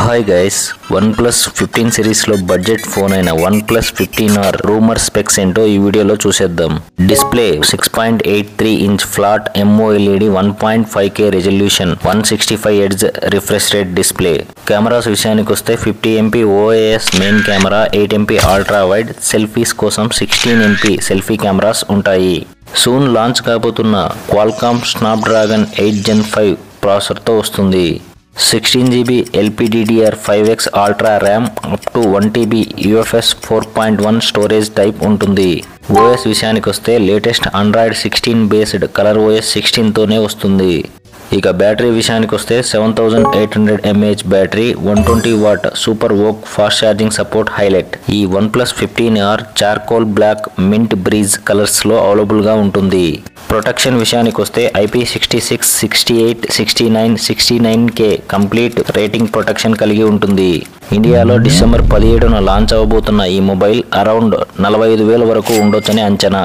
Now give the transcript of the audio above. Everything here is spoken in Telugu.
హాయ్ గైస్, OnePlus 15 సిరీస్లో బడ్జెట్ ఫోన్ అయిన OnePlus 15R రూమర్ స్పెక్స్ ఏంటో ఈ వీడియోలో చూసేద్దాం. Display 6.83 inch flat MOLED 1.5K resolution 165 Hz refresh rate display. Cameras విషయానికి వస్తే 50MP OIS main camera, 8MP ultra wide, selfies కోసం 16MP సెల్ఫీ కెమెరాస్ ఉంటాయి. సూన్ లాంచ్ కాబోతున్న క్వాల్కామ్ స్నాప్డ్రాగన్ 8 Gen 5 ప్రాసెసర్తో వస్తుంది. 16GB LPDDR5X Ultra RAM up to 1TB UFS 4.1 storage type ఉంటుంది. OS విషయానికి వస్తే లేటెస్ట్ Android 16 బేస్డ్ ColorOS 16తోనే వస్తుంది. ఇక బ్యాటరీ విషయానికి వస్తే 7800 mAh battery, 120W super VOOC fast charging support highlight. ఈ OnePlus 15R charcoal black, mint breeze colours లో అవైలబుల్ గా ఉంటుంది. ప్రొటెక్షన్ విషయానికి వస్తే IP66, 68, 69, 69K complete rating protection కలిగి ఉంటుంది. ఇండియాలో డిసెంబర్ 17న లాంచ్ అవబోతున్న ఈ మొబైల్ అరౌండ్ 45,000 వరకు ఉండొచ్చని అంచనా.